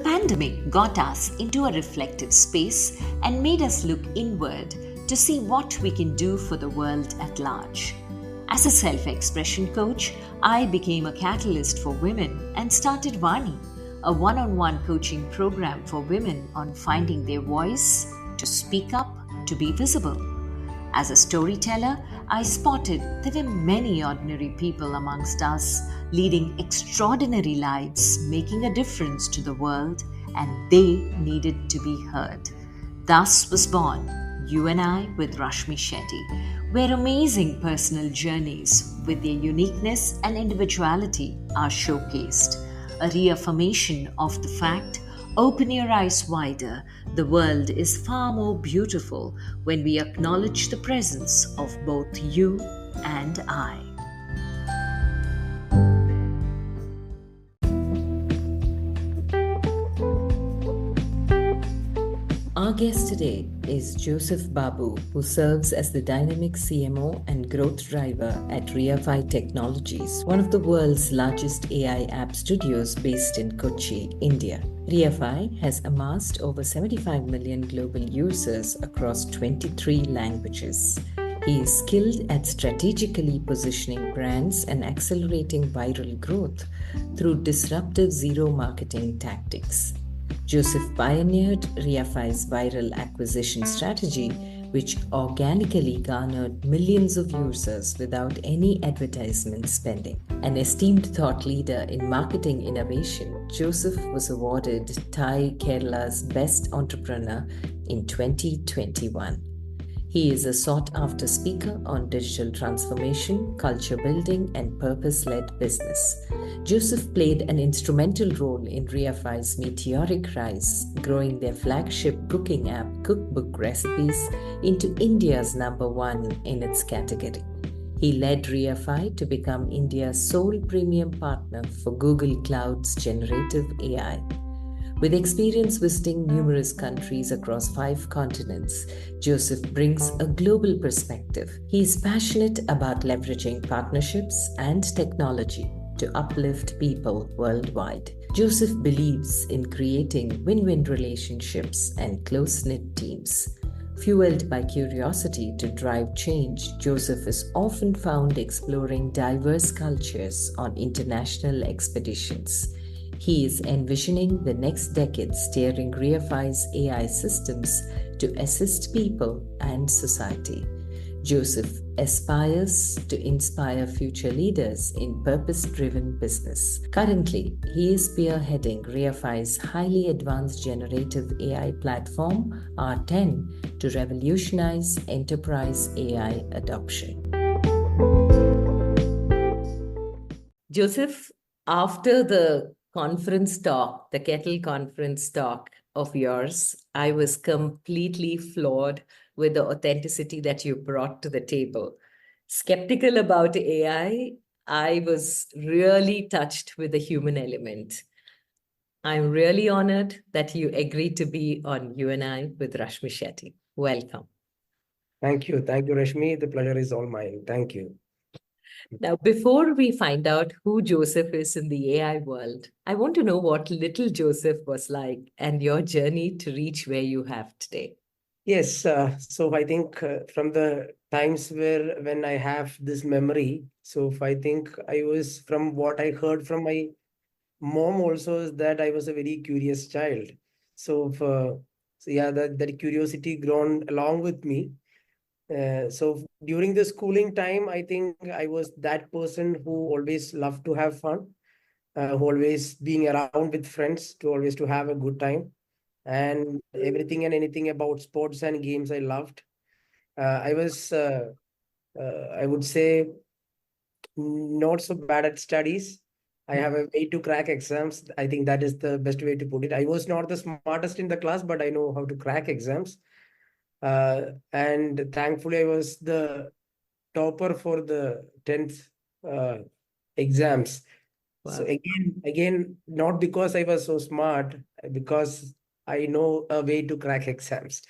pandemic got us into a reflective space and made us look inward to see what we can do for the world at large. As a self-expression coach, I became a catalyst for women and started Vani, a one-on-one coaching program for women on finding their voice, to speak up, to be visible. As a storyteller, I spotted there were many ordinary people amongst us leading extraordinary lives, making a difference to the world, and they needed to be heard. Thus was born You and I with Rashmi Shetty, where amazing personal journeys with their uniqueness and individuality are showcased. A reaffirmation of the fact, open your eyes wider, the world is far more beautiful when we acknowledge the presence of both you and I. Our guest today is Joseph Babu, who serves as the dynamic CMO and growth driver at Riafy Technologies, one of the world's largest AI app studios based in Kochi, India. Riafy has amassed over 75 million global users across 23 languages. He is skilled at strategically positioning brands and accelerating viral growth through disruptive zero marketing tactics. Joseph pioneered Riafy's viral acquisition strategy, which organically garnered millions of users without any advertisement spending. An esteemed thought leader in marketing innovation, Joseph was awarded Thai Kerala's Best Entrepreneur in 2021. He is a sought-after speaker on digital transformation, culture building, and purpose-led business. Joseph played an instrumental role in Riafy's meteoric rise, growing their flagship cooking app, Cookbook Recipes, into India's #1 in its category. He led Riafy to become India's sole premium partner for Google Cloud's Generative AI. With experience visiting numerous countries across 5 continents, Joseph brings a global perspective. He is passionate about leveraging partnerships and technology to uplift people worldwide. Joseph believes in creating win-win relationships and close-knit teams. Fueled by curiosity to drive change, Joseph is often found exploring diverse cultures on international expeditions. He is envisioning the next decade steering Riafy's AI systems to assist people and society. Joseph aspires to inspire future leaders in purpose-driven business. Currently, he is spearheading Riafy's highly advanced generative AI platform, R10, to revolutionize enterprise AI adoption. Joseph, after the conference talk, the Kettle conference talk of yours, I was completely floored with the authenticity that you brought to the table. Skeptical about AI, I was really touched with the human element. I'm really honored that you agreed to be on You and I with Rashmi Shetty. Welcome. Thank you. Thank you, Rashmi. The pleasure is all mine. Thank you. Now, before we find out who Joseph is in the AI world, I want to know what little Joseph was like and your journey to reach where you have today. Yes, so I think from the times when I have this memory, so if I think I was, from what I heard from my mom also, is that I was a very curious child. So yeah, that curiosity grown along with me. So during the schooling time, I think I was that person who always loved to have fun, who always being around with friends, to have a good time, and everything and anything about sports and games I loved. I was, I would say, not so bad at studies. I have a way to crack exams. I think that is the best way to put it. I was not the smartest in the class, but I know how to crack exams. And thankfully, I was the topper for the 10th exams. Wow. So again, not because I was so smart, because I know a way to crack exams.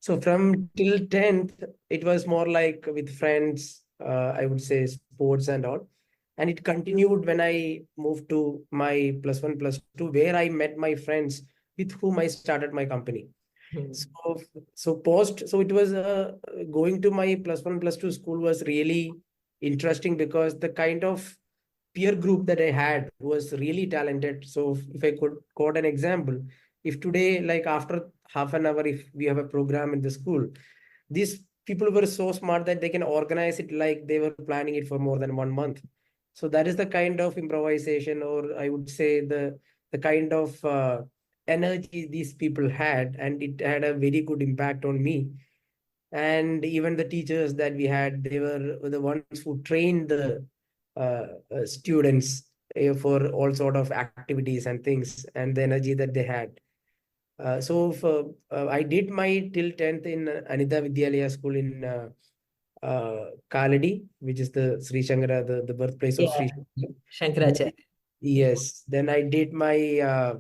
So from till 10th, it was more like with friends, I would say sports and all. And it continued when I moved to my +1, +2, where I met my friends with whom I started my company. Hmm. So it was going to my plus one, plus two school was really interesting because the kind of peer group that I had was really talented. So if I could quote an example, if today, like after half an hour, if we have a program in the school, these people were so smart that they can organize it like they were planning it for more than 1 month. So that is the kind of improvisation, or I would say the kind of energy these people had, and it had a very good impact on me. And even the teachers that we had, they were the ones who trained the students for all sort of activities and things, and the energy that they had. I did my till 10th in Anita Vidyalaya school in Kaladi, which is the Sri Shankara, the birthplace of Yeah, Sri Shankara. Shankaracharya. Yes. Then I did my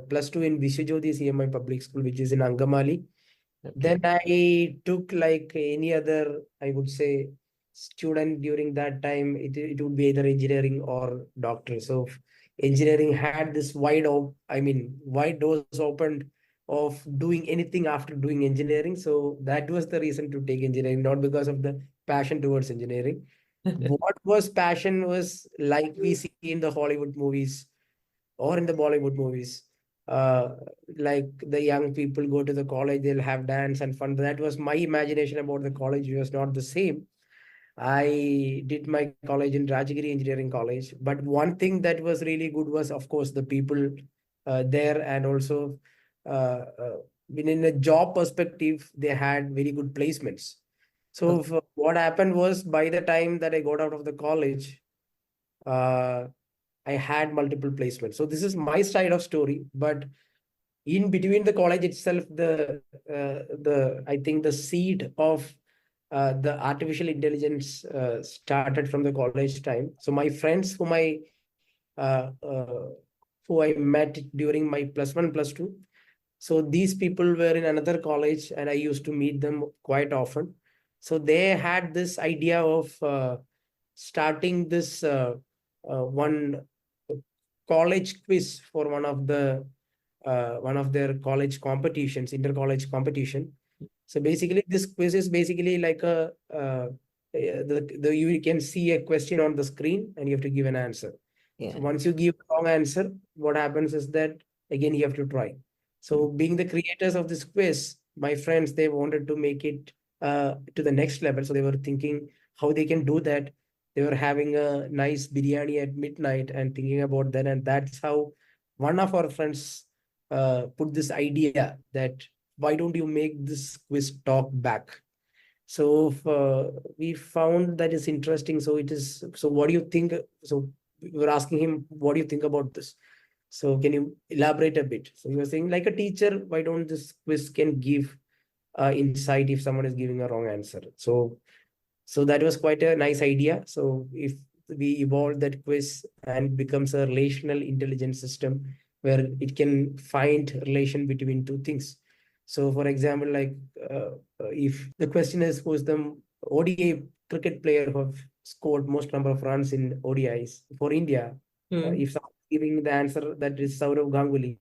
plus two in Vishwajyoti CMI Public School, which is in Angamali. Then Okay. I took like any other, I would say, student during that time. It would be either engineering or doctor. So engineering had this wide doors opened of doing anything after doing engineering. So that was the reason to take engineering, not because of the passion towards engineering. What was passion was like we see in the Hollywood movies or in the Bollywood movies. Uh, like the young people go to the college, they'll have dance and fun. That was my imagination about the college. It was not the same. I did my college in Rajagiri Engineering College. But one thing that was really good was, of course, the people there, and also in a job perspective, they had very good placements. So what happened was, by the time that I got out of the college, uh, I had multiple placements. So this is my side of story. But in between the college itself, the I think the seed of the artificial intelligence started from the college time. So my friends uh, uh, who I met during my plus one, plus two. So these people were in another college, and I used to meet them quite often. So they had this idea of starting this one college quiz for one of their college competitions, inter-college competition. So basically, this quiz is basically like you can see a question on the screen and you have to give an answer. So Yeah. once you give a wrong answer, what happens is that again you have to try. So being the creators of this quiz, my friends, they wanted to make it to the next level. So they were thinking how they can do that. They were having a nice biryani at midnight and thinking about that. And that's how one of our friends put this idea that why don't you make this quiz talk back? So we found that is interesting. So it is. So what do you think? So we were asking him, what do you think about this? So can you elaborate a bit? So he was saying, like a teacher, why don't this quiz can give insight if someone is giving a wrong answer? So that was quite a nice idea. So if we evolve that quiz and it becomes a relational intelligence system where it can find relation between two things. So for example, like if the question is who's the ODI cricket player who have scored most number of runs in ODIs for India, Hmm. if someone is giving the answer that is Saurav Ganguly,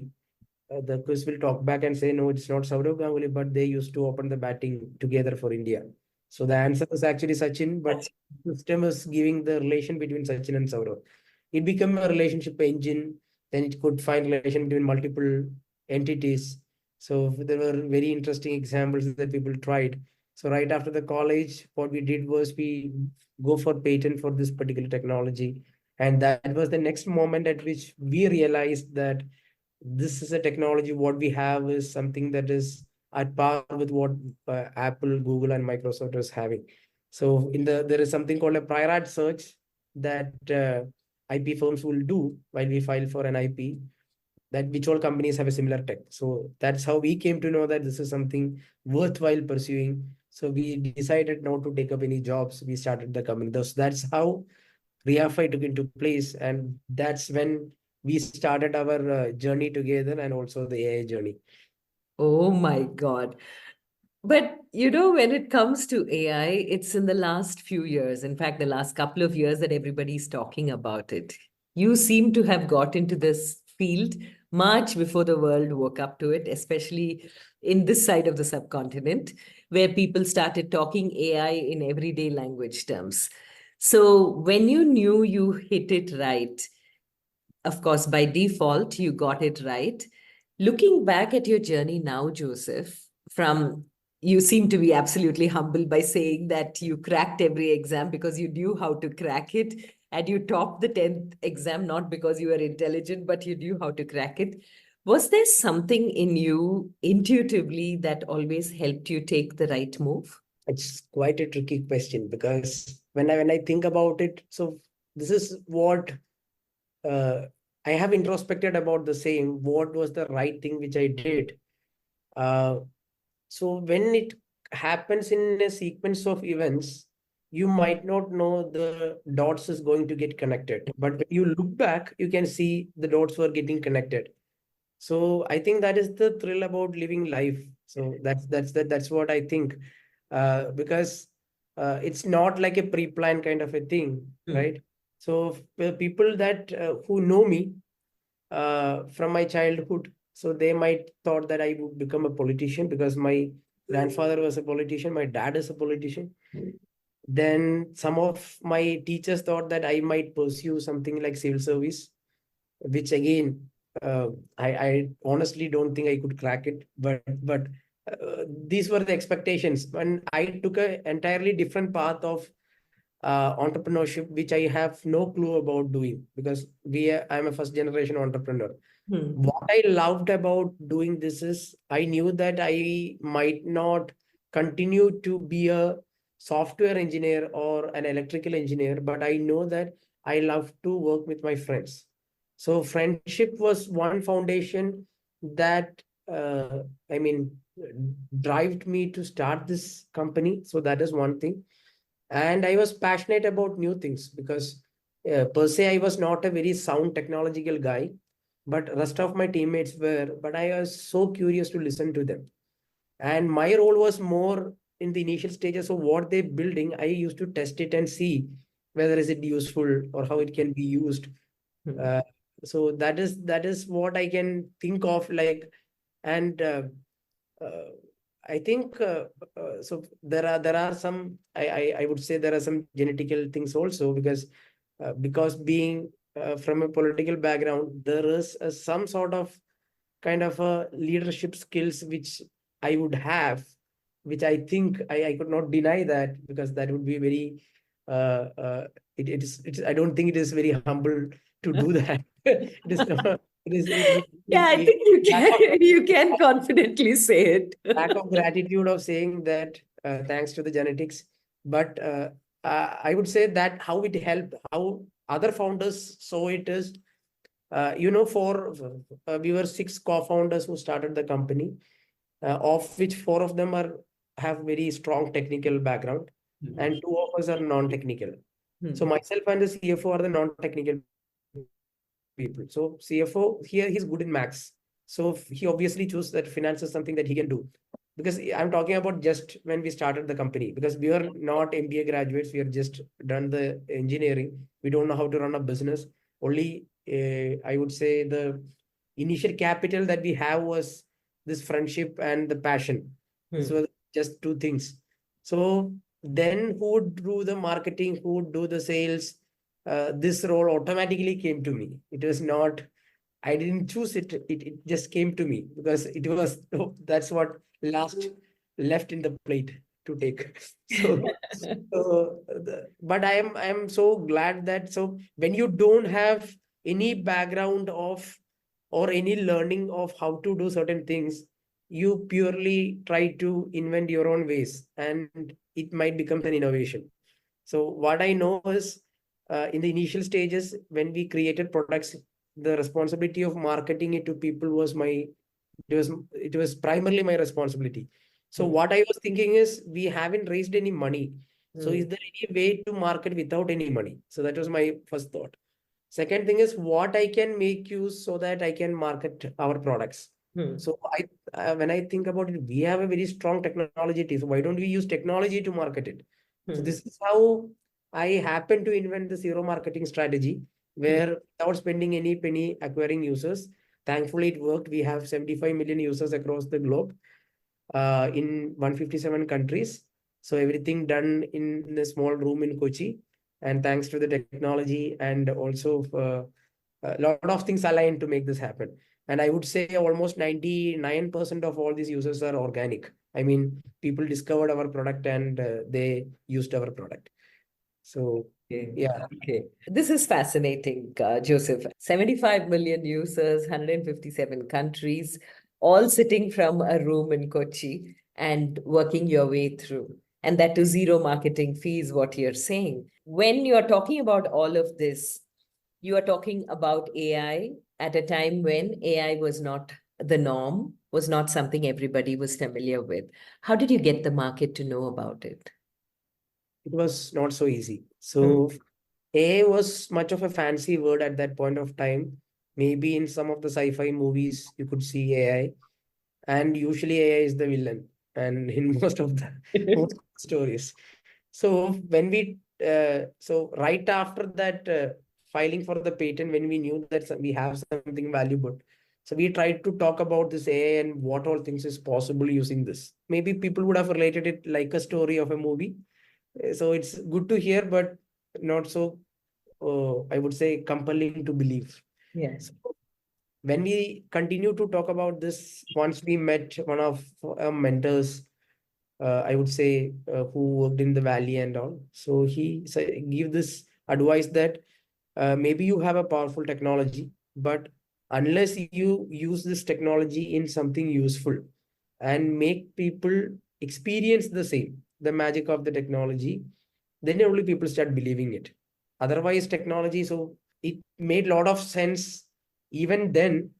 the quiz will talk back and say, no, it's not Saurav Ganguly, but they used to open the batting together for India. So the answer is actually Sachin, but the system is giving the relation between Sachin and Saurav. It became a relationship engine. Then it could find relation between multiple entities. So there were very interesting examples that people tried. So right after the college, what we did was we go for patent for this particular technology. And that was the next moment at which we realized that this is a technology. What we have is something that is at par with what Apple, Google, and Microsoft is having. So there is something called a prior art search that IP firms will do while we file for an IP, that which all companies have a similar tech. So that's how we came to know that this is something worthwhile pursuing. So we decided not to take up any jobs. We started the company. That's how Riafy took into place, and that's when we started our journey together, and also the AI journey. Oh my God. But when it comes to AI, it's in the last few years, in fact, the last couple of years that everybody's talking about it. You seem to have got into this field much before the world woke up to it, especially in this side of the subcontinent, where people started talking AI in everyday language terms. So when you knew you hit it right, of course, by default, you got it right. Looking back at your journey now, Joseph, from you seem to be absolutely humble by saying that you cracked every exam because you knew how to crack it, and you topped the 10th exam not because you were intelligent, but you knew how to crack it. Was there something in you intuitively that always helped you take the right move? It's quite a tricky question because when I think about it, so this is what uh, I have introspected about the same. What was the right thing which I did? Uh, so when it happens in a sequence of events, you might not know the dots is going to get connected. But when you look back, you can see the dots were getting connected. So I think that is the thrill about living life. So that's what I think. Because it's not like a pre-planned kind of a thing, right? So people that who know me from my childhood, so they might thought that I would become a politician because my grandfather was a politician, my dad is a politician. Then some of my teachers thought that I might pursue something like civil service, which again, uh, I honestly don't think I could crack it. But these were the expectations. When I took an entirely different path of entrepreneurship, which I have no clue about doing because I'm a first generation entrepreneur. What I loved about doing this is I knew that I might not continue to be a software engineer or an electrical engineer, but I know that I love to work with my friends. So friendship was one foundation that I mean drived me to start this company. So that is one thing. And I was passionate about new things because per se I was not a very sound technological guy, but rest of my teammates were. But I was so curious to listen to them, and my role was more in the initial stages of what they're building. I used to test it and see whether is it useful or how it can be used. uh, so that is what I can think of, like. And uh, I think so there are some I would say there are some genetical things also because being from a political background, there is some sort of kind of a leadership skills which I would have, which I think I could not deny that because that would be very it is I don't think it is very humble to do that. It is not Yeah, I it think you lack of can you can confidently say it. lack of gratitude of saying that thanks to the genetics. But I would say that how it helped, how other founders saw it is, for we were six co-founders who started the company, of which four of them are have very strong technical background, and two of us are non-technical. So myself and the CFO are the non-technical people. So CFO here, he's good in max. So he obviously chose that finance is something that he can do. Because I'm talking about just when we started the company, because we were not MBA graduates, we are just done the engineering. We don't know how to run a business. Only I would say the initial capital that we have was this friendship and the passion. This was just two things. So then who would do the marketing, who would do the sales? This role automatically came to me. It was not, I didn't choose it. It just came to me because it was, that's what last left in the plate to take. But I am so glad that, so when you don't have any background of or any learning of how to do certain things, you purely try to invent your own ways and it might become an innovation. So what I know is in the initial stages, when we created products, the responsibility of marketing it to people was it was primarily my responsibility. So what I was thinking is we haven't raised any money. So is there any way to market without any money? So that was my first thought. Second thing is what I can make use so that I can market our products. So when I think about it, we have a very strong technology team. So why don't we use technology to market it? So this is how I happen to invent the zero marketing strategy, where without spending any penny acquiring users, thankfully it worked. We have 75 million users across the globe, in 157 countries. So everything done in a small room in Kochi. And thanks to the technology and also a lot of things aligned to make this happen. And I would say almost 99% of all these users are organic. I mean, people discovered our product and they used our product. So, Okay. yeah. Okay. This is fascinating, Joseph. 75 million users, 157 countries, all sitting from a room in Kochi and working your way through. And that to zero marketing fees, what you're saying. When you're talking about all of this, you are talking about AI at a time when AI was not the norm, was not something everybody was familiar with. How did you get the market to know about it? It was not so easy. Hmm. So AI was much of a fancy word at that point of time. Maybe in some of the sci-fi movies you could see AI, and usually AI is the villain, and in most of the stories. So when we so right after that filing for the patent, when we knew that we have something valuable, so we tried to talk about this AI and what all things is possible using this. Maybe people would have related it like a story of a movie. So it's good to hear, but not so, I would say, compelling to believe. Yes. So when we continue to talk about this, once we met one of our mentors, I would say, who worked in the valley and all. So he give this advice that maybe you have a powerful technology, but unless you use this technology in something useful and make people experience the same, the magic of the technology, then only people start believing it. Otherwise, technology, so it made a lot of sense even then,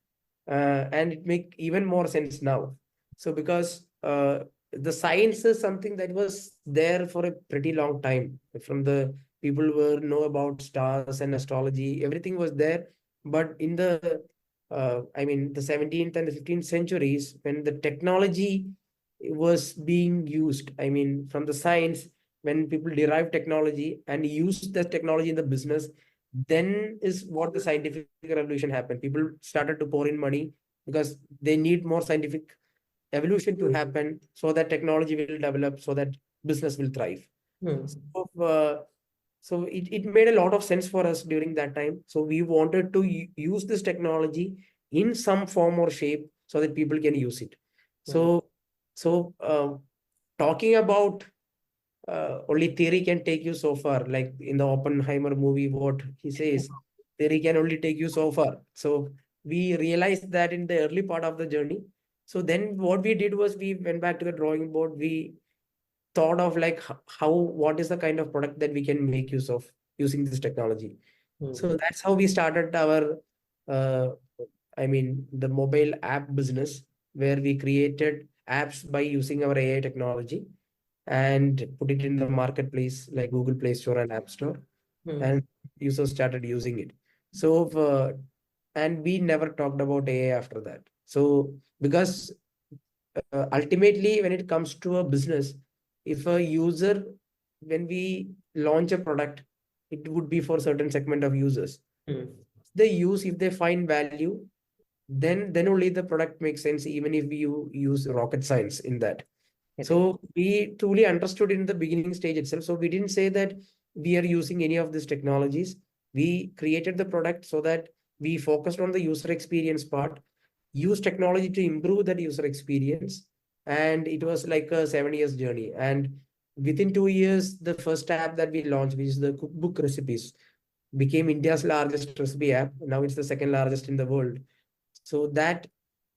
and it make even more sense now. So because the science is something that was there for a pretty long time. From the people were know about stars and astrology, everything was there. But in the I mean, the 17th and the 15th centuries, when the technology was being used, I mean, from the science, when people derive technology and use that technology in the business, then is what the scientific revolution happened. People started to pour in money because they need more scientific evolution to happen so that technology will develop, so that business will thrive. Hmm. So it made a lot of sense for us during that time. So we wanted to use this technology in some form or shape so that people can use it. Hmm. So talking about only theory can take you so far, like in the Oppenheimer movie, what he says, theory can only take you so far. So we realized that in the early part of the journey. So then what we did was we went back to the drawing board. We thought of like how what is the kind of product that we can make use of using this technology. Hmm. So that's how we started our uh, I mean the mobile app business, where we created apps by using our AI technology and put it in the marketplace like Google Play Store and App Store, Hmm. and users started using it. So and we never talked about AI after that. So because ultimately, when it comes to a business, if a user, when we launch a product, it would be for certain segment of users. Hmm. They use, if they find value, then only the product makes sense, even if you use rocket science in that. Correct. So we truly understood in the beginning stage itself. So we didn't say that we are using any of these technologies. We created the product so that we focused on the user experience part, use technology to improve that user experience. And it was like a 7 years journey. And within 2 years, the first app that we launched, which is the Cookbook Recipes, became India's largest recipe app. Now it's the second largest in the world. So that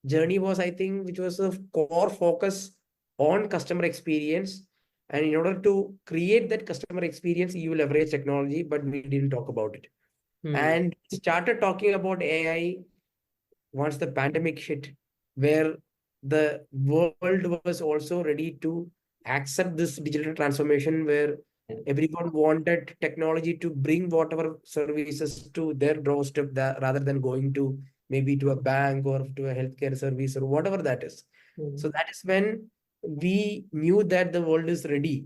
journey was, I think, which was a core focus on customer experience. And in order to create that customer experience, you leverage technology, but we didn't talk about it. Hmm. And started talking about AI once the pandemic hit, where the world was also ready to accept this digital transformation, where everyone wanted technology to bring whatever services to their doorstep, that, rather than going to maybe to a bank or to a healthcare service or whatever that is. Hmm. So that is when we knew that the world is ready,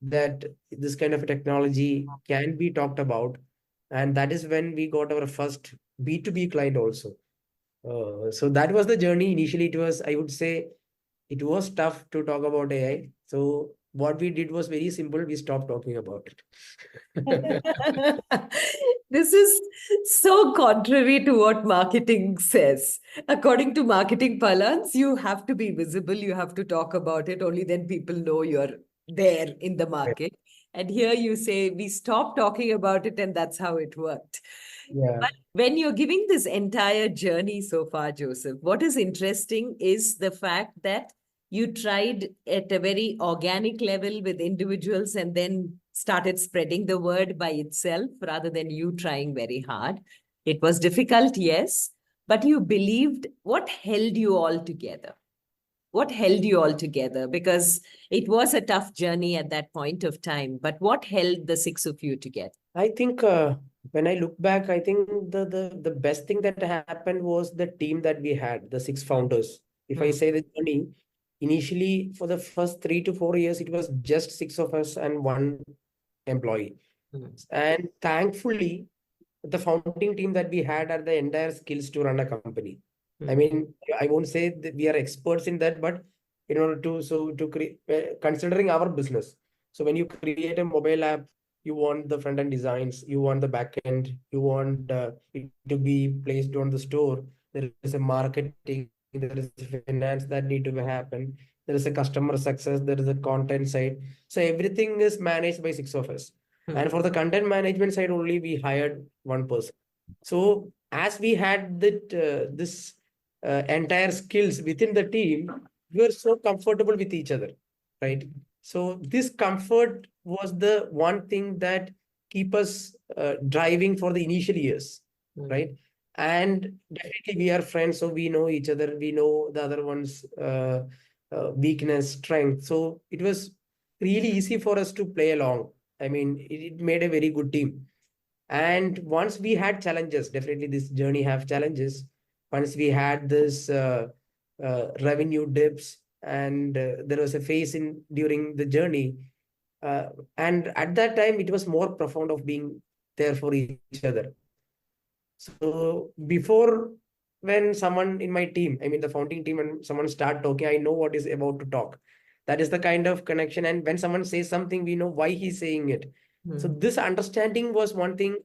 that this kind of a technology can be talked about. And that is when we got our first B2B client also. So that was the journey. Initially, it was, I would say, it was tough to talk about AI. So what we did was very simple. We stopped talking about it. This is so contrary to what marketing says. According to marketing parlance, you have to be visible, you have to talk about it, only then people know you're there in the market. And here you say, we stopped talking about it, and that's how it worked. Yeah. But when you're giving this entire journey so far, Joseph, what is interesting is the fact that you tried at a very organic level with individuals and then started spreading the word by itself rather than you trying very hard. It was difficult, yes, but you believed. What held you all together? What held you all together? Because it was a tough journey at that point of time, but what held the six of you together? I think when I look back, I think the best thing that happened was the team that we had, the six founders. If I Hmm. say the journey, initially for the first 3 to 4 years, it was just six of us and one employee. Hmm. And thankfully, the founding team that we had are the entire skills to run a company. I Hmm. mean, I won't say that we are experts in that, but in order to to create, considering our business. So when you create a mobile app, you want the front end designs, you want the back end, you want it to be placed on the store. There is a marketing, there is a finance that need to happen. There is a customer success, there is a content side. So everything is managed by six of us. Hmm. And for the content management side only, we hired one person. So as we had this entire skills within the team, we were so comfortable with each other, right? So this comfort was the one thing that keep us driving for the initial years, Hmm. right? And definitely we are friends, so we know each other. We know the other one's weakness, strength. So it was really easy for us to play along. I mean, it made a very good team. And once we had challenges, definitely this journey have challenges. Once we had this revenue dips, and there was a phase in during the journey, uh, and at that time it was more profound of being there for each other. So before, when someone in my team, I mean the founding team, and someone start talking, I know what is about to talk. That is the kind of connection. And when someone says something, we know why he's saying it. So Hmm. this understanding was one thing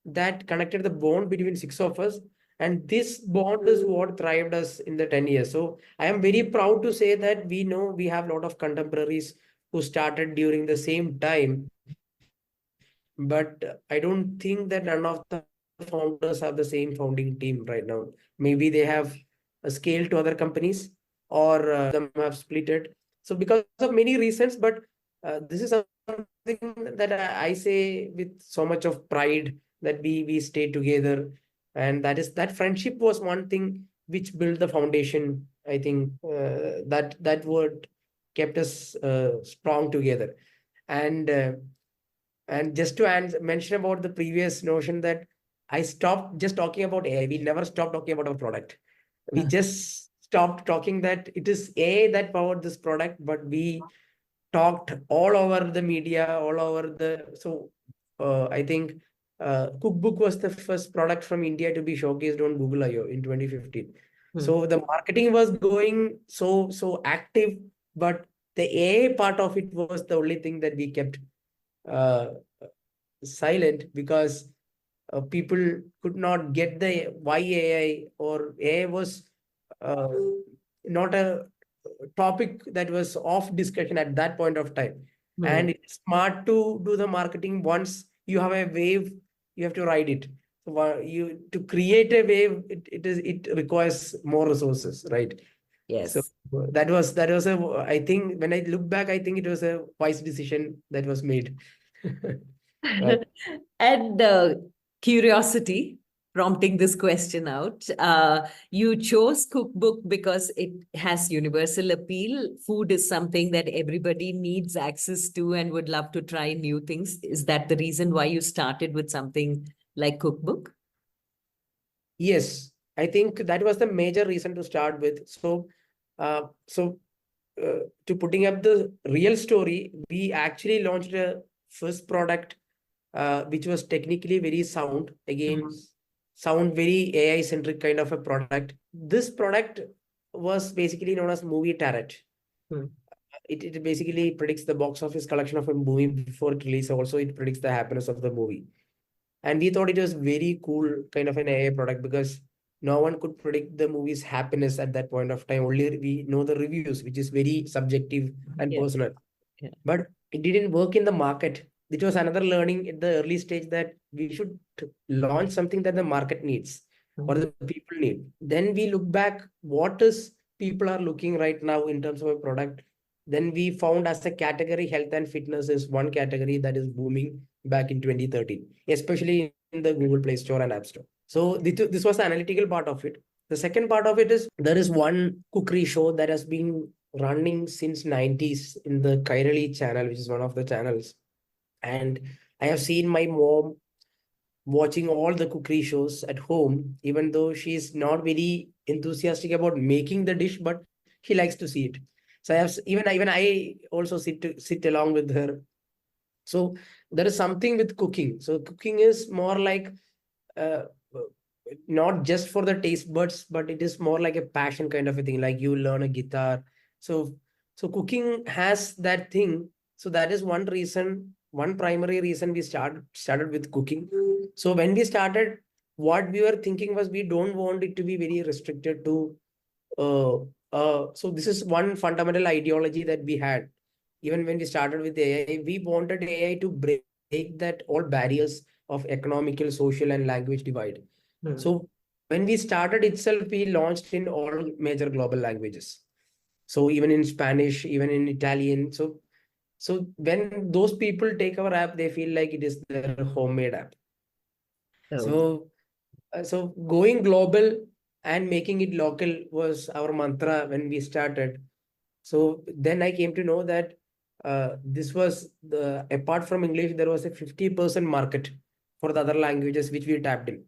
that connected the bond between six of us. And this bond is what thrived us in the 10 years. So I am very proud to say that we know we have a lot of contemporaries who started during the same time. But I don't think that none of the founders have the same founding team right now. Maybe they have a scale to other companies, or some of them have split it. So because of many reasons, but this is something that I say with so much of pride, that we stay together. And that friendship was one thing which built the foundation. I think that word kept us strong together. And just to mention about the previous notion, that I stopped just talking about AI. We never stopped talking about our product. We just stopped talking that it is AI that powered this product, but we talked all over the media, all over the. So I think Cookbook was the first product from India to be showcased on Google I/O in 2015. Hmm. So the marketing was going so active, but the AI part of it was the only thing that we kept uh, silent, because people could not get the why AI, or AI was uh, not a topic that was off discussion at that point of time. Hmm. And it's smart to do the marketing. Once you have a wave, you have to ride it. So you to create a wave, it requires more resources, right? So Yes. that was a, I think when I look back, I think it was a wise decision that was made. Right. And curiosity prompting this question out. You chose Cookbook because it has universal appeal. Food is something that everybody needs access to and would love to try new things. Is that the reason why you started with something like Cookbook? Yes, I think that was the major reason to start with. So to putting up the real story, we actually launched a first product which was technically very sound. Again, sound very AI centric kind of a product. This product was basically known as movie tarot. It basically predicts the box office collection of a movie before it release. Also, it predicts the happiness of the movie. And we thought it was very cool kind of an AI product because no one could predict the movie's happiness at that point of time. Only we know the reviews, which is very subjective and personal. But it didn't work in the market. It was another learning at the early stage that we should launch something that the market needs or the people need. Then we look back, what is people are looking right now in terms of a product. Then we found as a category, health and fitness is one category that is booming back in 2013, especially in the Google Play Store and App Store. So this was the analytical part of it. The second part of it is there is one cookery show that has been running since 90s in the Kairali channel, which is one of the channels. And I have seen my mom watching all the cookery shows at home, even though she's not very enthusiastic about making the dish, but she likes to see it. So even I also sit along with her. So there is something with cooking. So cooking is more like uh, not just for the taste buds, but it is more like a passion kind of a thing. Like you learn a guitar. So cooking has that thing. So that is one reason, one primary reason we started with cooking. So when we started, what we were thinking was we don't want it to be very restricted to so this is one fundamental ideology that we had. Even when we started with AI, we wanted AI to break that all barriers of economical, social, and language divide. So when we started itself, we launched in all major global languages. So even in Spanish, even in Italian. So when those people take our app, they feel like it is their homemade app. So going global and making it local was our mantra when we started. So then I came to know that this was apart from English, there was a 50% market for the other languages which we tapped in.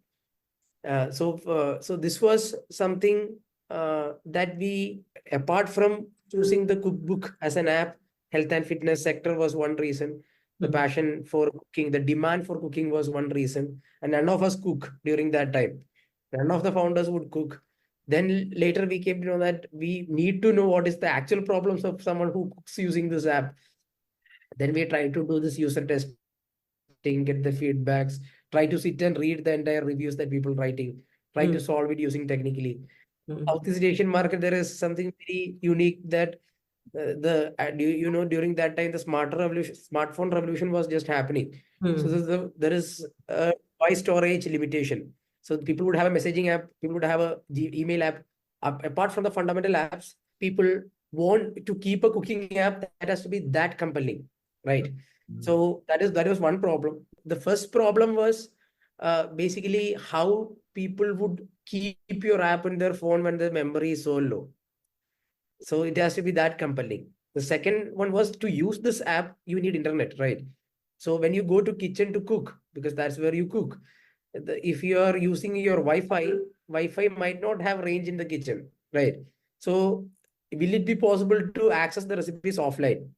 So this was something that we, apart from choosing the cookbook as an app, health and fitness sector was one reason. The passion for cooking, the demand for cooking was one reason. And none of us cook during that time. None of the founders would cook. Then later we came to know that we need to know what is the actual problems of someone who cooks using this app. Then we try to do this user testing, get the feedbacks, try to sit and read the entire reviews that people writing, try to solve it using technically. Southeast Asian market, there is something very unique that during that time the smartphone revolution was just happening. So there is a high storage limitation. So people would have a messaging app, people would have a email app. Apart from the fundamental apps, people want to keep a cooking app that has to be that compelling, right? So that was one problem. The first problem was basically how people would keep your app in their phone when the memory is so low. So it has to be that compelling. The second one was to use this app, you need internet, right? So when you go to kitchen to cook, because that's where you cook, if you are using your Wi-Fi might not have range in the kitchen, right? So will it be possible to access the recipes offline?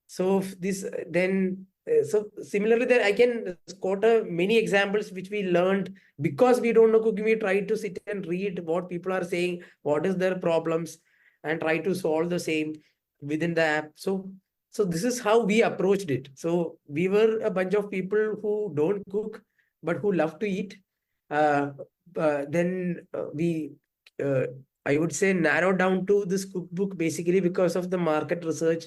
So this then so similarly there I can quote many examples which we learned because we don't know cooking. We try to sit and read what people are saying, what is their problems, and try to solve the same within the app. So this is how we approached it. So we were a bunch of people who don't cook but who love to eat. Then we I would say narrow down to this cookbook basically because of the market research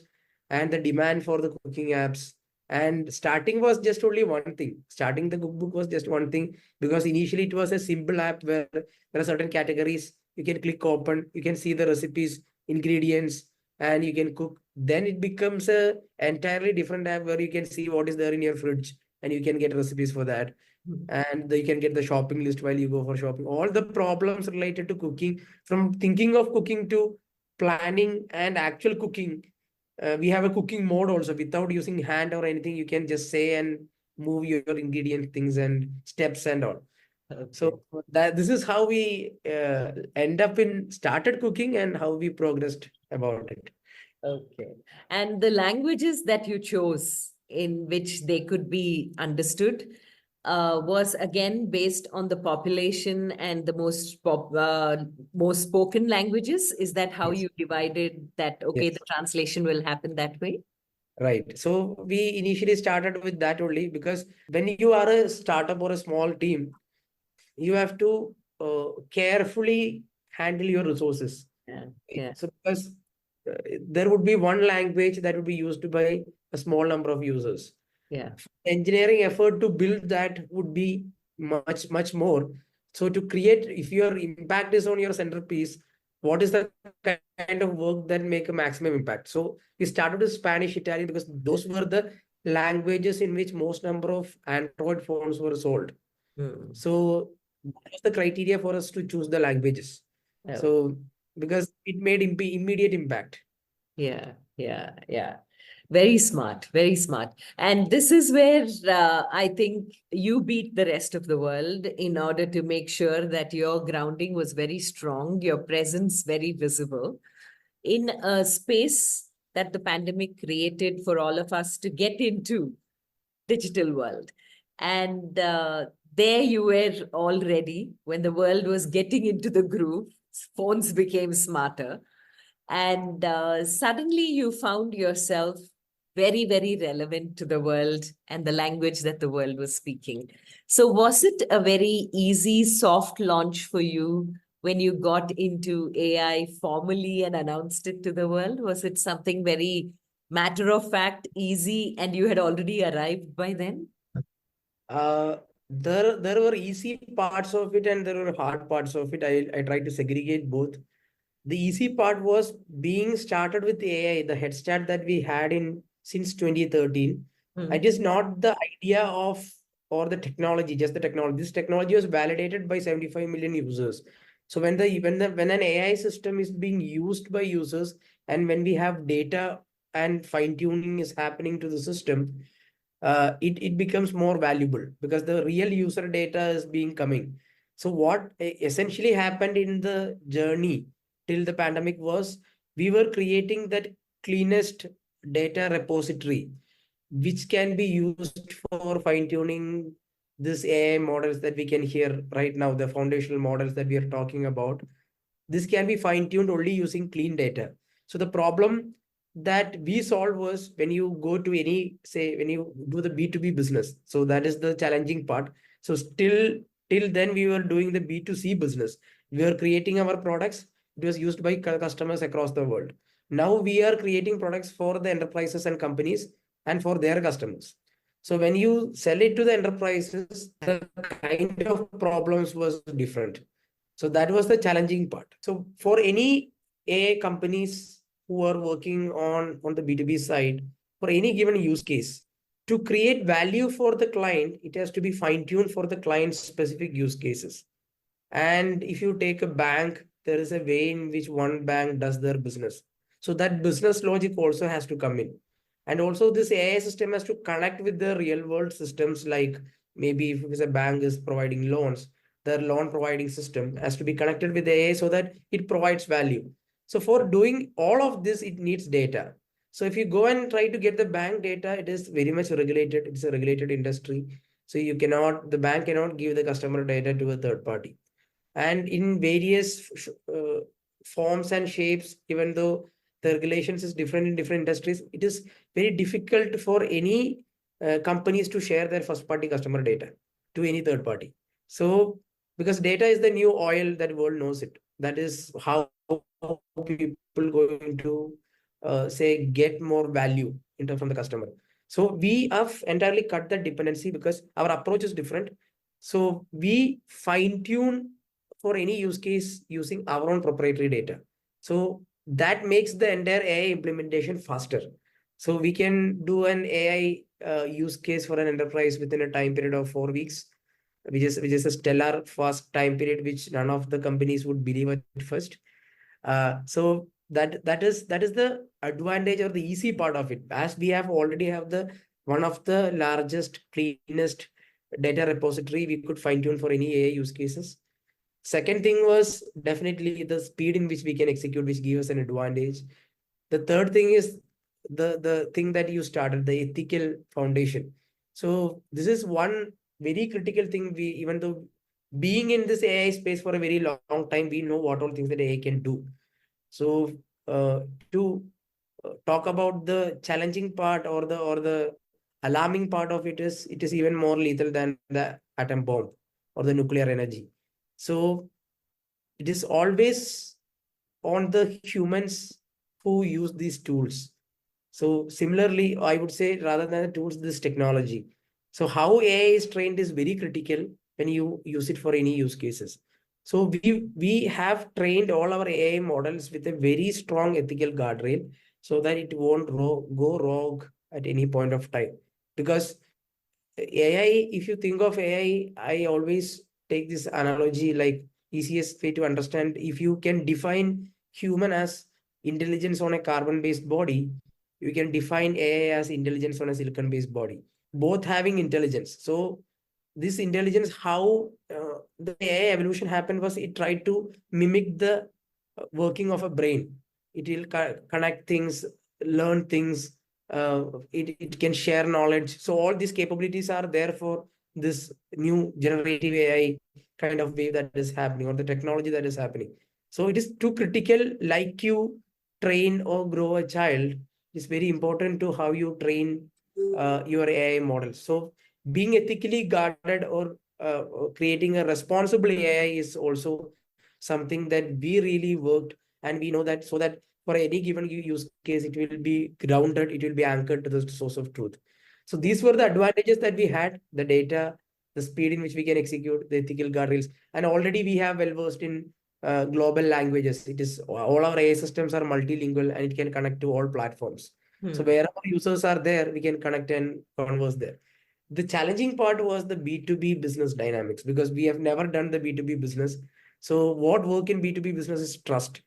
and the demand for the cooking apps. And starting was just only one thing. Starting the cookbook was just one thing because initially it was a simple app where there are certain categories. You can click open, you can see the recipes, ingredients, and you can cook. Then it becomes a entirely different app where you can see what is there in your fridge and you can get recipes for that. And you can get the shopping list while you go for shopping. All the problems related to cooking, from thinking of cooking to planning and actual cooking, we have a cooking mode also without using hand or anything. You can just say and move your ingredient things and steps and all. So that this is how we end up in started cooking and how we progressed about it. Okay. And the languages that you chose in which they could be understood, was again based on the population and the most spoken languages. Is that how Yes. you divided that? Okay, Yes. the translation will happen that way. Right. So we initially started with that only because when you are a startup or a small team, you have to carefully handle your resources. Yeah, Right? yeah, So because uh, there would be one language that would be used by a small number of users. yeah. Engineering effort to build that would be much more. So to create, if your impact is on your centerpiece, what is the kind of work that make a maximum impact? So we started with Spanish, Italian, because those were the languages in which most number of Android phones were sold. Hmm. So that was the criteria for us to choose the languages. Oh, So because it made immediate impact. yeah, yeah, yeah. Very smart, very smart. And this is where I think you beat the rest of the world in order to make sure that your grounding was very strong, your presence very visible in a space that the pandemic created for all of us to get into digital world. And there you were already when the world was getting into the groove, phones became smarter. And suddenly you found yourself very, very relevant to the world and the language that the world was speaking. So, was it a very easy, soft launch for you when you got into AI formally and announced it to the world? Was it something very matter of fact, easy, and you had already arrived by then? Uh, there were easy parts of it and there were hard parts of it. I tried to segregate both. The easy part was being started with AI, the head start that we had in since 2013. It Hmm. is not the idea of or the technology, just the technology. This technology was validated by 75 million users. So when an AI system is being used by users and when we have data and fine tuning is happening to the system, it becomes more valuable because the real user data is being coming. So what essentially happened in the journey till the pandemic was we were creating that cleanest data repository which can be used for fine tuning this AI models that we can hear right now, the foundational models that we are talking about. This can be fine tuned only using clean data. So the problem that we solved was when you go to any, say, when you do the B2B business. So that is the challenging part. So still, till then, we were doing the B2C business. We were creating our products. It was used by customers across the world. Now we are creating products for the enterprises and companies and for their customers. So when you sell it to the enterprises, the kind of problems was different. So that was the challenging part. So for any AI companies who are working on the B2B side, for any given use case, to create value for the client, it has to be fine-tuned for the client's specific use cases. And if you take a bank, there is a way in which one bank does their business. So that business logic also has to come in. And also this AI system has to connect with the real world systems like maybe if it's a bank is providing loans, the loan providing system has to be connected with AI so that it provides value. So for doing all of this, it needs data. So if you go and try to get the bank data, it is very much regulated. It's a regulated industry. So the bank cannot give the customer data to a third party and in various forms and shapes, even though the regulations is different in different industries, it is very difficult for any companies to share their first party customer data to any third party. So because data is the new oil, that world knows it. That is how people going to say get more value from the customer. So we have entirely cut that dependency because our approach is different. So we fine tune for any use case using our own proprietary data. So that makes the entire AI implementation faster. So we can do an AI use case for an enterprise within a time period of 4 weeks, which is a stellar fast time period, which none of the companies would believe at first. So that is the advantage or the easy part of it. As we have already have the one of the largest, cleanest data repository we could fine tune for any AI use cases. Second thing was definitely the speed in which we can execute, which gives us an advantage. The third thing is the thing that you started, the ethical foundation. So this is one very critical thing. We, even though being in this AI space for a very long time, we know what all things that AI can do. So to talk about the challenging part, or the alarming part of it is even more lethal than the atom bomb or the nuclear energy. So it is always on the humans who use these tools. So similarly, I would say, rather than the tools, this technology. So how AI is trained is very critical when you use it for any use cases. So we have trained all our AI models with a very strong ethical guardrail so that it won't go rogue at any point of time. Because AI, if you think of AI, I always take this analogy, like easiest way to understand. If you can define human as intelligence on a carbon-based body, you can define AI as intelligence on a silicon-based body, both having intelligence. So this intelligence, how the AI evolution happened was it tried to mimic the working of a brain. It will connect things, learn things, it can share knowledge. So all these capabilities are there for this new generative AI kind of wave that is happening, or the technology that is happening. So it is too critical. Like you train or grow a child, it's very important to how you train your AI models. So being ethically guarded, or creating a responsible AI is also something that we really worked, and we know that, so that for any given use case, it will be grounded, it will be anchored to the source of truth. So these were the advantages that we had: the data, the speed in which we can execute, the ethical guardrails, and already we have well versed in global languages. It is all our AI systems are multilingual, and it can connect to all platforms. So wherever users are there, we can connect and converse there. The challenging part was the B2B business dynamics, because we have never done the B2B business. So what work in B2B business is trust.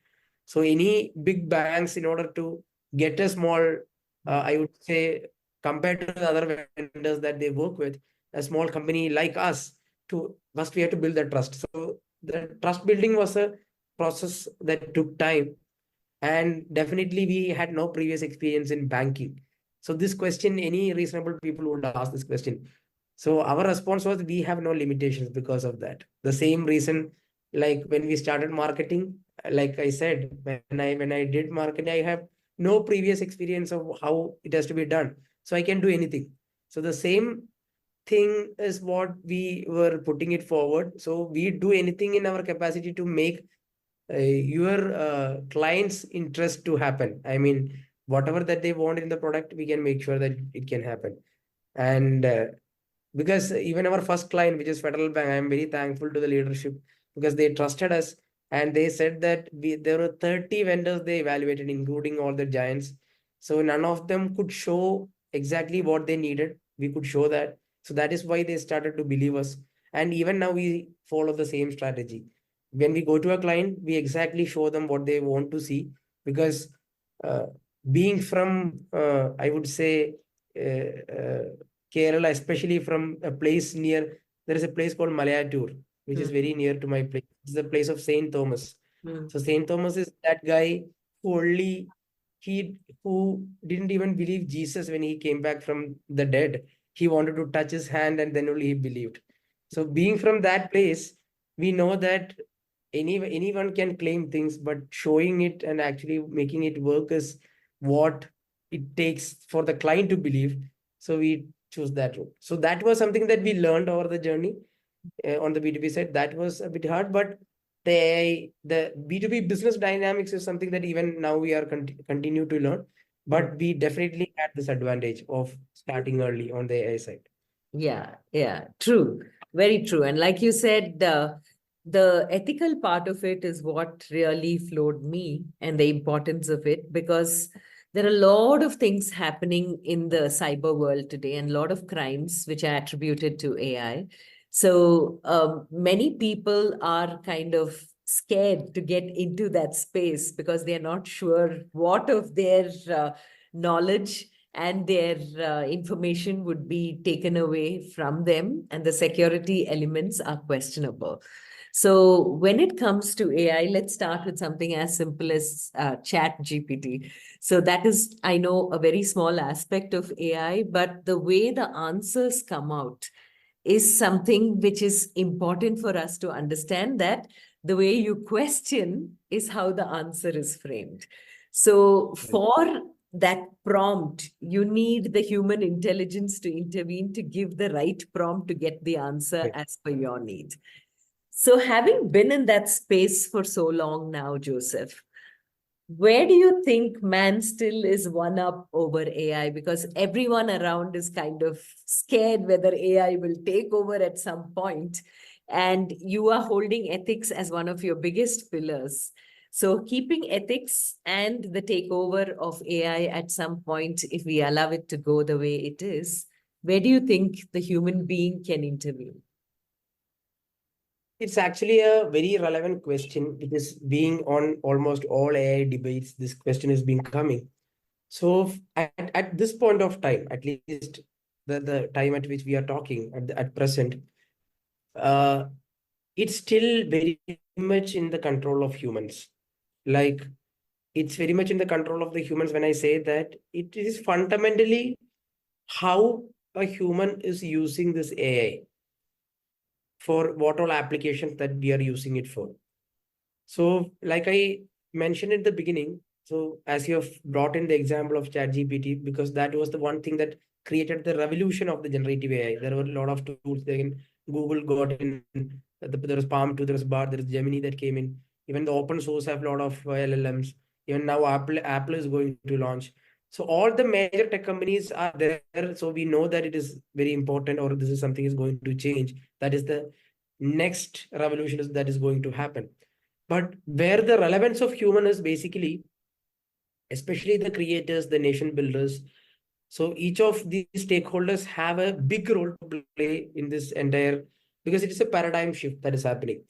So any big banks, in order to get a small, I would say, compared to the other vendors that they work with, a small company like us, to first we have to build that trust. So the trust building was a process that took time, and definitely we had no previous experience in banking. So this question, any reasonable people would ask this question. So our response was, we have no limitations because of that. The same reason, like when we started marketing, like I said, when I did marketing, I have no previous experience of how it has to be done. So I can do anything. So the same thing is what we were putting it forward. So we do anything in our capacity to make your client's interest to happen. I mean, whatever that they want in the product, we can make sure that it can happen. And because even our first client, which is Federal Bank, I am very thankful to the leadership, because they trusted us, and they said that there were 30 vendors they evaluated, including all the giants. So none of them could show exactly what they needed. We could show that. So that is why they started to believe us. And even now we follow the same strategy. When we go to a client, we exactly show them what they want to see, because uh, being from, I would say, Kerala, especially from a place near, there is a place called Malayattur, which is very near to my place. It's the place of Saint Thomas. So Saint Thomas is that guy who only he who didn't even believe Jesus when he came back from the dead. He wanted to touch his hand, and then only he believed. So being from that place, we know that anyone can claim things, but showing it and actually making it work is what it takes for the client to believe. So we choose that route. So that was something that we learned over the journey on the B2B side. That was a bit hard, but the B2B business dynamics is something that even now we are continue to learn. But we definitely had this advantage of starting early on the AI side. Yeah, true. Very true. And like you said, the ethical part of it is what really floored me, and the importance of it, because there are a lot of things happening in the cyber world today, and a lot of crimes which are attributed to AI. So many people are kind of scared to get into that space because they're not sure what of their knowledge and their information would be taken away from them, and the security elements are questionable. So when it comes to AI, let's start with something as simple as Chat GPT. So that is, I know, a very small aspect of AI, but the way the answers come out is something which is important for us to understand, that the way you question is how the answer is framed. So for that prompt, you need the human intelligence to intervene to give the right prompt to get the answer as per your need. So having been in that space for so long now, Joseph, where do you think man still is one up over AI? Because everyone around is kind of scared whether AI will take over at some point, and you are holding ethics as one of your biggest pillars. So keeping ethics and the takeover of AI at some point, if we allow it to go the way it is, where do you think the human being can intervene? It's actually a very relevant question. It is being on almost all AI debates. This question is being coming. So at this point of time, at least the time at which we are talking at present, uh, it's still very much in the control of humans. Like, it's very much in the control of the humans when I say that it is fundamentally how a human is using this AI for what all applications that we are using it for. So, like I mentioned at the beginning, so as you have brought in the example of ChatGPT, because that was the one thing that created the revolution of the generative AI. There were a lot of tools. Then Google got in. There was Palm 2, there was Bard, there is Gemini that came in. Even the open source have a lot of LLMs. Even now Apple is going to launch. So all the major tech companies are there. So we know that it is very important, or this is something is going to change. That is the next revolution that is going to happen. But where the relevance of human is basically, especially the creators, the nation builders. So each of these stakeholders have a big role to play in this entire, because it is a paradigm shift that is happening.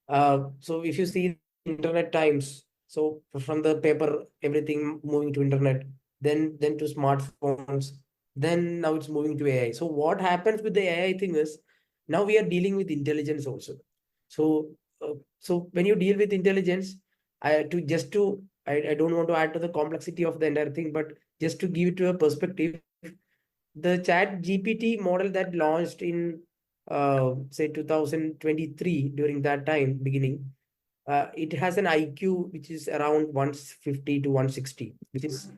So if you see internet times, so from the paper, everything moving to internet, then to smartphones, then now it's moving to AI. So what happens with the AI thing is, now we are dealing with intelligence also. So so when you deal with intelligence, I don't want to add to the complexity of the entire thing, but just to give it to a perspective, the Chat GPT model that launched in say 2023, during that time beginning, it has an IQ which is around 150 to 160, which is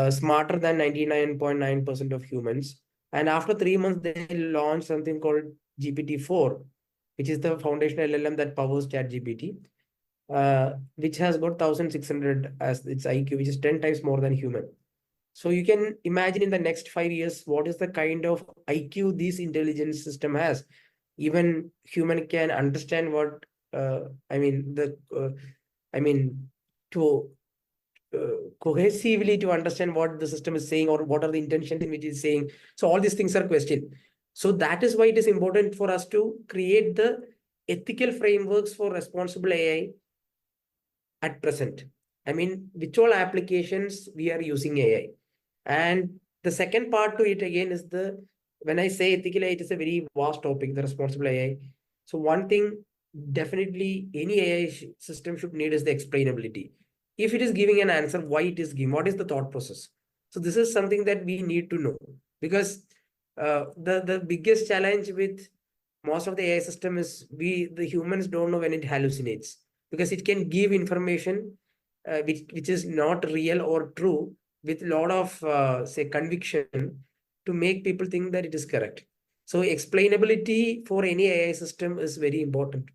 smarter than 99.9% of humans. And after 3 months, they launched something called GPT-4, which is the foundational LLM that powers ChatGPT, which has got 1600 as its IQ, which is 10 times more than human. So you can imagine in the next 5 years, what is the kind of IQ this intelligence system has. Even human can understand what, I mean, to cohesively to understand what the system is saying, or what are the intentions in which it's saying. So all these things are questioned. So that is why it is important for us to create the ethical frameworks for responsible AI at present. I mean, which all applications we are using AI. And the second part to it again is when I say ethical AI, it is a very vast topic, the responsible AI. So one thing definitely any AI system should need is the explainability. If it is giving an answer, why it is giving, what is the thought process? So this is something that we need to know, because the biggest challenge with most of the AI system is the humans don't know when it hallucinates, because it can give information which is not real or true, with a lot of say conviction, to make people think that it is correct. So explainability for any AI system is very important.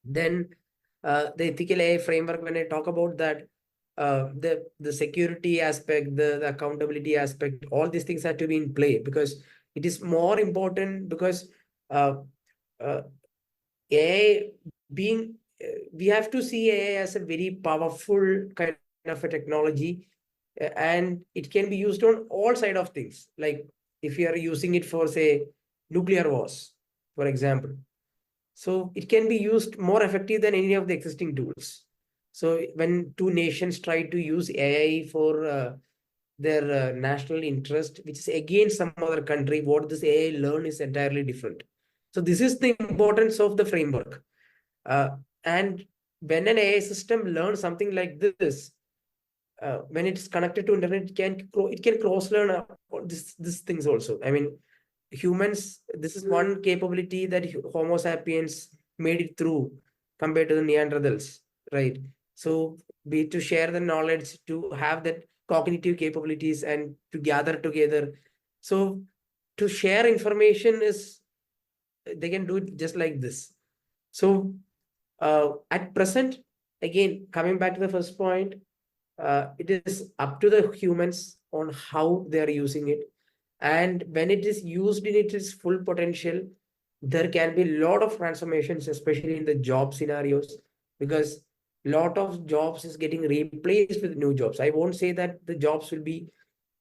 Then the ethical AI framework, when I talk about that, the security aspect, the accountability aspect, all these things have to be in play, because it is more important, because uh, uh, AI being, we have to see AI as a very powerful kind of a technology, and it can be used on all side of things. Like if you are using it for, say, nuclear wars, for example, so it can be used more effective than any of the existing tools. So when two nations try to use AI for their national interest, which is against some other country, what this AI learn is entirely different. So this is the importance of the framework. And when an AI system learns something like this, when it's connected to internet, it can cross learn these things also. I mean, humans, this is one capability that Homo sapiens made it through compared to the Neanderthals, right? So be to share the knowledge, to have that cognitive capabilities and to gather together. So to share information is, they can do it just like this. So at present, again, coming back to the first point, it is up to the humans on how they are using it. And when it is used in its full potential, there can be a lot of transformations, especially in the job scenarios, because a lot of jobs is getting replaced with new jobs. I won't say that the jobs will be,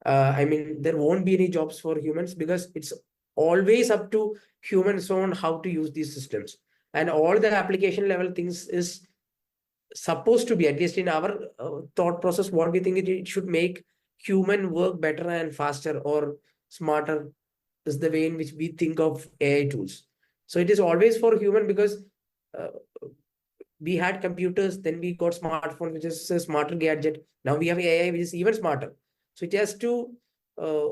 I mean, there won't be any jobs for humans, because it's always up to humans on how to use these systems. And all the application level things is supposed to be, at least in our thought process, what we think it should make human work better and faster or smarter, is the way in which we think of AI tools. So it is always for human, because uh, we had computers, then we got smartphone, which is a smarter gadget. Now we have AI, which is even smarter. So it has to uh,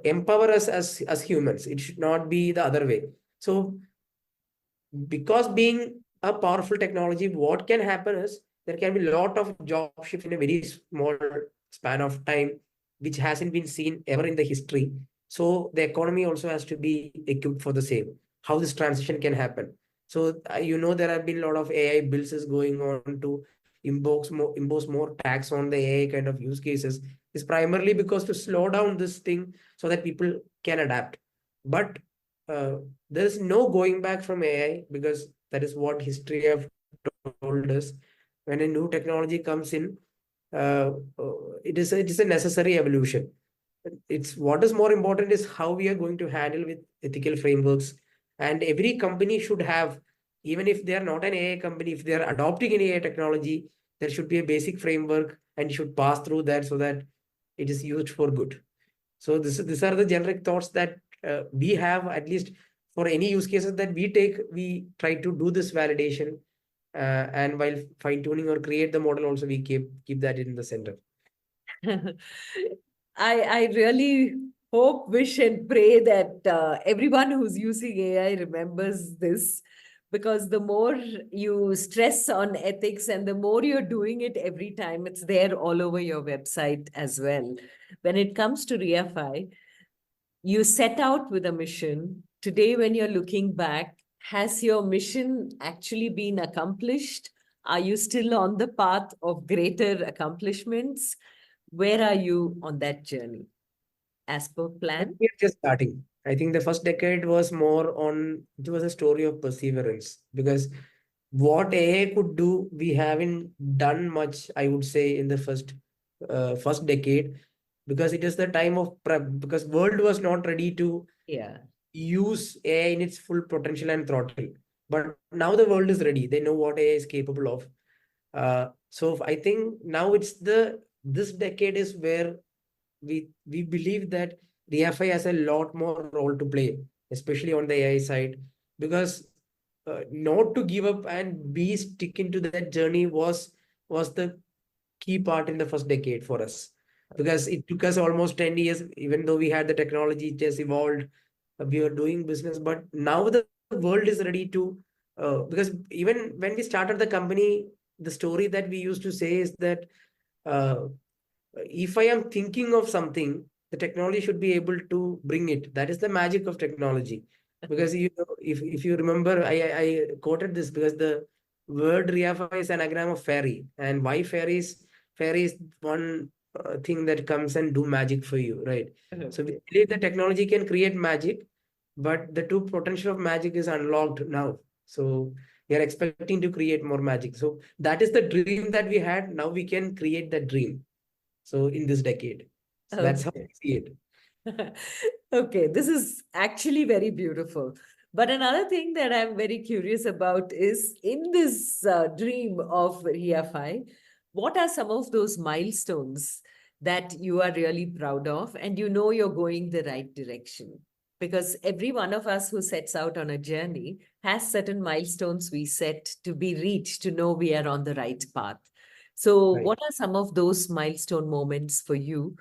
empower us as humans. It should not be the other way. So because being a powerful technology, what can happen is there can be a lot of job shift in a very small span of time, which hasn't been seen ever in the history. So the economy also has to be equipped for the same. How this transition can happen. So there have been a lot of AI bills is going on to impose more tax on the AI kind of use cases. Is primarily because to slow down this thing so that people can adapt. But uh, there is no going back from AI, because that is what history have told us. When a new technology comes in, uh, it is a necessary evolution. It's what is more important is how we are going to handle with ethical frameworks, and every company should have, even if they are not an AI company, if they are adopting an AI technology, there should be a basic framework and should pass through that so that it is used for good. So these are the generic thoughts that we have, at least for any use cases that we take, we try to do this validation, and while fine tuning or create the model also, we keep that in the center. I really hope, wish, and pray that everyone who's using AI remembers this, because the more you stress on ethics and the more you're doing it every time, it's there all over your website as well. When it comes to Riafy, you set out with a mission. Today, when you're looking back, has your mission actually been accomplished? Are you still on the path of greater accomplishments? Where are you on that journey? As per plan? We are just starting. I think the first decade was more on, it was a story of perseverance, because what AI could do, we haven't done much, I would say, in the first decade, because it is the time of prep, because world was not ready to Yeah. use AI in its full potential and throttle. But now the world is ready. They know what AI is capable of. So I think now this decade is where we believe that the FI has a lot more role to play, especially on the AI side, because not to give up and be stick into that journey was the key part in the first decade for us, because it took us almost 10 years. Even though we had the technology, it has evolved, we were doing business, but now the world is ready to, because even when we started the company, the story that we used to say is that uh, if I am thinking of something, the technology should be able to bring it. That is the magic of technology. Because if you remember, I quoted this because the word Riafa is an anagram of fairy. And why fairy is one thing that comes and do magic for you, right? So we believe that technology can create magic, but the true potential of magic is unlocked now. So we are expecting to create more magic. So that is the dream that we had. Now we can create that dream. So in this decade. So that's how I Okay. see it. Okay, this is actually very beautiful. But another thing that I'm very curious about is, in this dream of Riafy, what are some of those milestones that you are really proud of and you know you're going the right direction? Because every one of us who sets out on a journey has certain milestones we set to be reached to know we are on the right path. So, Right. what are some of those milestone moments for you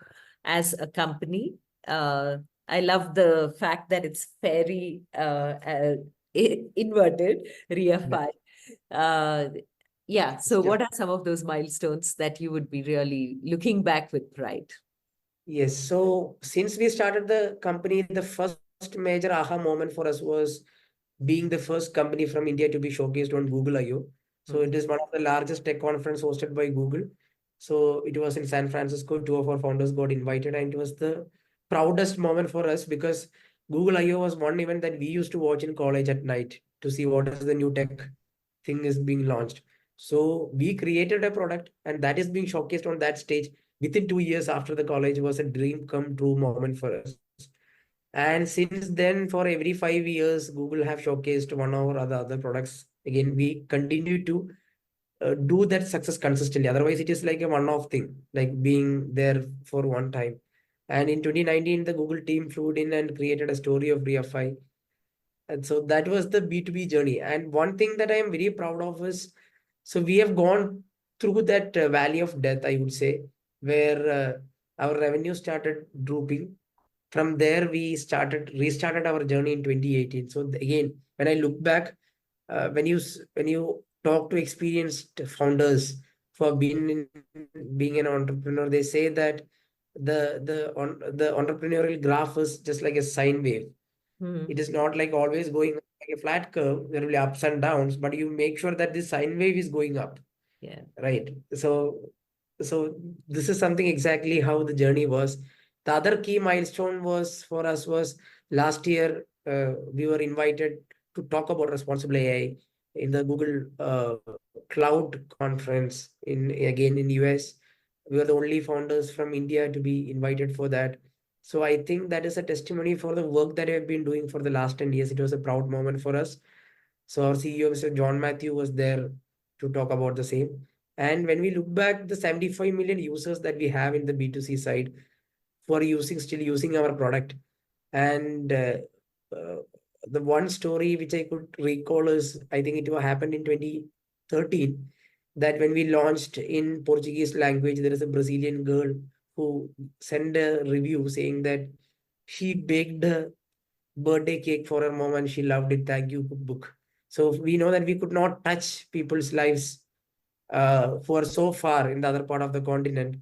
as a company? Uh, I love the fact that it's fairy inverted, Riafy. Uh, yeah. So, Yeah. what are some of those milestones that you would be really looking back with pride? Yes. So since we started the company, the first major aha moment for us was being the first company from India to be showcased on Google I/O. So Mm. it is one of the largest tech conference hosted by Google. So it was in San Francisco. Two of our founders got invited, and it was the proudest moment for us because Google I/O was one event that we used to watch in college at night to see what is the new tech thing is being launched. So we created a product, and that is being showcased on that stage within 2 years after the college was a dream come true moment for us. And since then, for every 5 years, Google have showcased one or other products. Again, we continue to do that success consistently. Otherwise, it is like a one-off thing, like being there for one time. And in 2019, the Google team flew in and created a story of Riafy. And so that was the B2B journey. And one thing that I am very proud of is, so we have gone through that valley of death, I would say, where our revenue started drooping. From there, we restarted our journey in 2018. So again, when I look back, when you talk to experienced founders who have been being an entrepreneur, they say that the entrepreneurial graph is just like a sine wave. It Mhm. is not like always going like a flat curve. There will be ups and downs, but you make sure that the sine wave is going up, Yeah. right? So this is something exactly how the journey was. The other key milestone was for us was last year. We were invited to talk about responsible AI in the Google Cloud conference in US. We were the only founders from India to be invited for that. So I think that is a testimony for the work that I've been doing for the last 10 years. It was a proud moment for us. So our CEO, Mr. John Matthew, was there to talk about the same. And when we look back, the 75 million users that we have in the B2C side for still using our product. And uh, the one story which I could recall is, I think it happened in 2013, that when we launched in Portuguese language, there is a Brazilian girl who sent a review saying that she baked a birthday cake for her mom and she loved it. Thank you, Cookbook. So we know that we could not touch people's lives who are so far in the other part of the continent.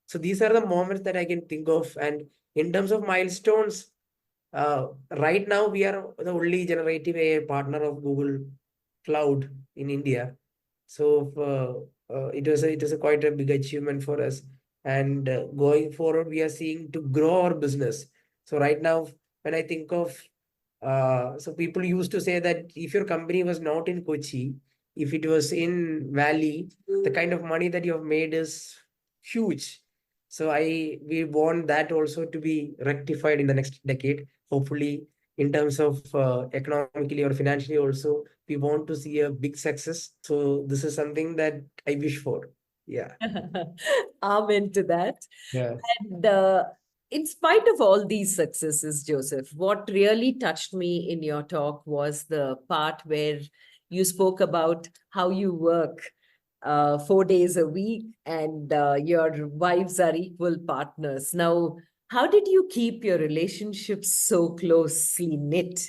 So these are the moments that I can think of. And in terms of milestones, right now we are the only generative AI partner of Google Cloud in India. So it was a quite a big achievement for us. And going forward, we are seeing to grow our business. So right now, when I think of so people used to say that if your company was not in Kochi, if it was in Valley, the kind of money that you have made is huge. So we want that also to be rectified in the next decade. Hopefully, in terms of economically or financially also, we want to see a big success. So this is something that I wish for. Yeah. Amen to that. Yeah. And in spite of all these successes, Joseph, what really touched me in your talk was the part where you spoke about how you work 4 days a week and your wives are equal partners. Now, how did you keep your relationships so closely knit,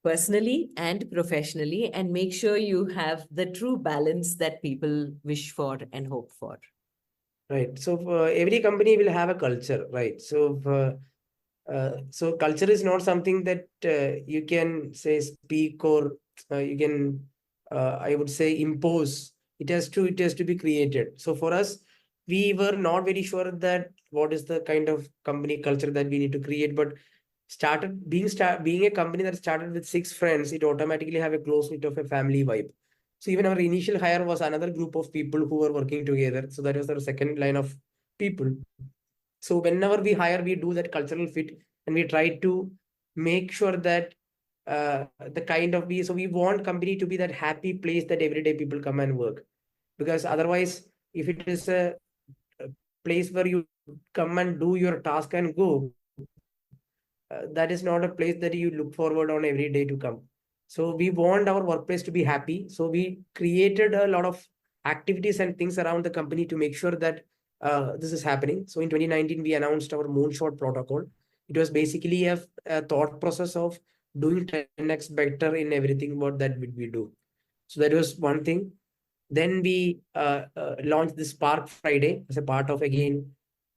personally and professionally, and make sure you have the true balance that people wish for and hope for? Right. So every company will have a culture, right? So culture is not something that you can say speak or you can, I would say, impose. It has to be created. So for us, we were not very sure that what is the kind of company culture that we need to create, but being a company that started with six friends, it automatically have a close knit of a family vibe. So even our initial hire was another group of people who were working together. So that was our second line of people. So whenever we hire, we do that cultural fit and we try to make sure that the kind of we want company to be that happy place that everyday people come and work. Because otherwise, if it is a place where you come and do your task and go, that is not a place that you look forward on every day to come. So we want our workplace to be happy. So we created a lot of activities and things around the company to make sure that this is happening. So in 2019, we announced our moonshot protocol. It was basically a thought process of doing 10x better in everything what that we do. So that was one thing. Then we launched the Spark Friday as a part of, again,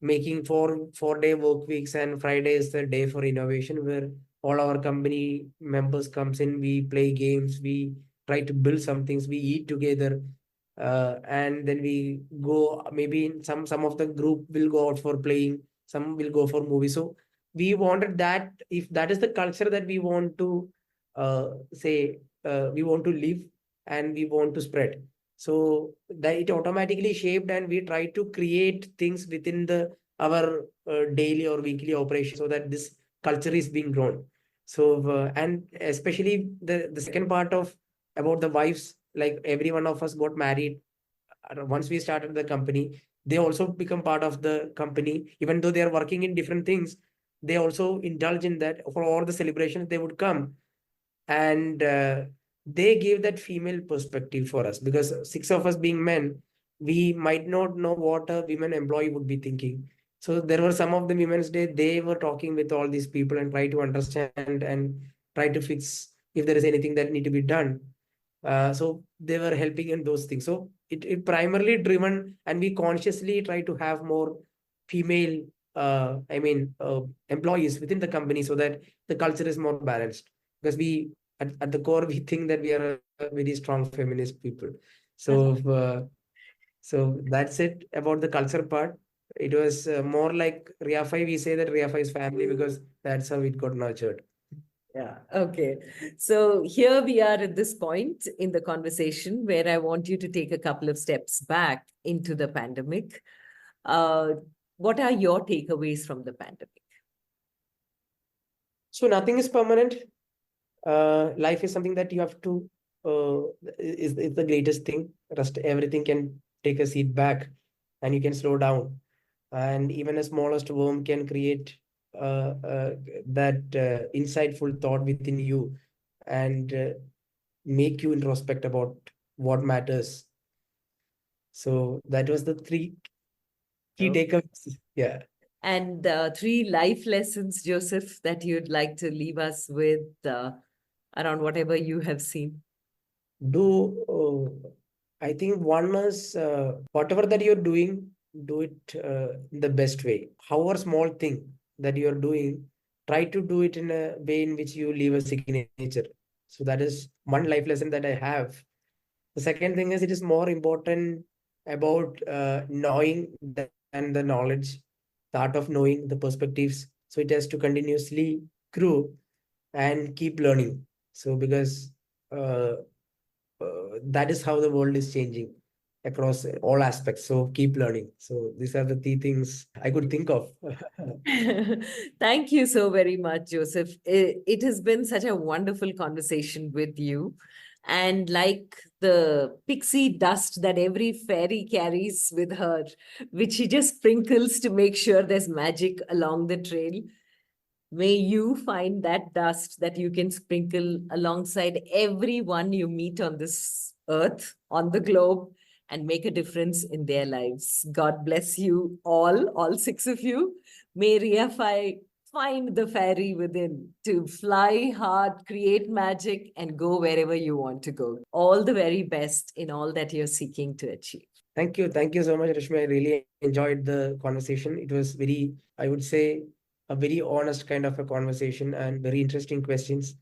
making 4 day work weeks, and Friday is the day for innovation, where all our company members comes in, we play games, we try to build some things, we eat together, and then we go, maybe in some of the group will go out for playing, some will go for movies. So we wanted that, if that is the culture that we want to say, we want to live and we want to spread. So that it automatically shaped, and we try to create things within the our daily or weekly operation, so that this culture is being grown. So and especially the second part of about the wives, like every one of us got married once we started the company. They also become part of the company, even though they are working in different things. They also indulge in that. For all the celebrations they would come, and they give that female perspective for us, because six of us being men, we might not know what a women employee would be thinking. So there were some of the Women's Day, they were talking with all these people and try to understand and try to fix if there is anything that need to be done. So they were helping in those things. So it primarily driven, and we consciously try to have more female employees within the company, so that the culture is more balanced, because we at the core we think that we are a very strong feminist people. So so that's it about the culture part. It was more like Riafy. We say that Riafy is family because that's how it got nurtured. Yeah. Okay. So here we are at this point in the conversation where I want you to take a couple of steps back into the pandemic. What are your takeaways from the pandemic? So nothing is permanent. Life is something that you have to is the greatest thing. Rest everything can take a seat back, and you can slow down. And even a smallest worm can create that insightful thought within you, and make you introspect about what matters. So that was the three key takeaways. Yeah. And 3 life lessons, Joseph, that you'd like to leave us with around whatever you have seen. I think one is whatever that you're doing, do it in the best way. However small thing that you're doing, try to do it in a way in which you leave a signature. So that is one life lesson that I have. The second thing is, it is more important about knowing than the knowledge, the art of knowing the perspectives. So it has to continuously grow and keep learning. So because uh, that is how the world is changing across all aspects. So keep learning. So these are the three things I could think of. Thank you so very much, Joseph. It has been such a wonderful conversation with you. And like the pixie dust that every fairy carries with her, which she just sprinkles to make sure there's magic along the trail, may you find that dust that you can sprinkle alongside everyone you meet on this earth, on the globe, and make a difference in their lives. God bless you all 6 of you. May Riafy find the fairy within to fly hard, create magic, and go wherever you want to go. All the very best in all that you're seeking to achieve. Thank you. Thank you so much, Rashmi. I really enjoyed the conversation. It was very, I would say, a very honest kind of a conversation and very interesting questions.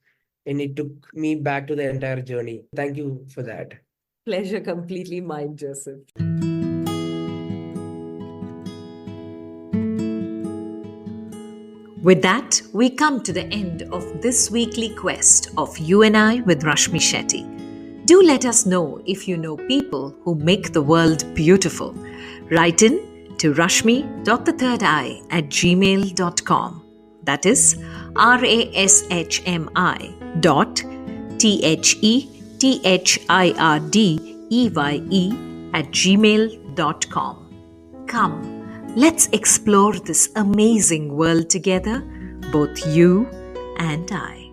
And it took me back to the entire journey. Thank you for that. Pleasure completely mine, Joseph. With that, we come to the end of this weekly quest of You and I with Rashmi Shetty. Do let us know if you know people who make the world beautiful. Write in to rashmi.thethirdeye@gmail.com. That is rashmi.thethirdeye@gmail.com. Come, let's explore this amazing world together, both you and I.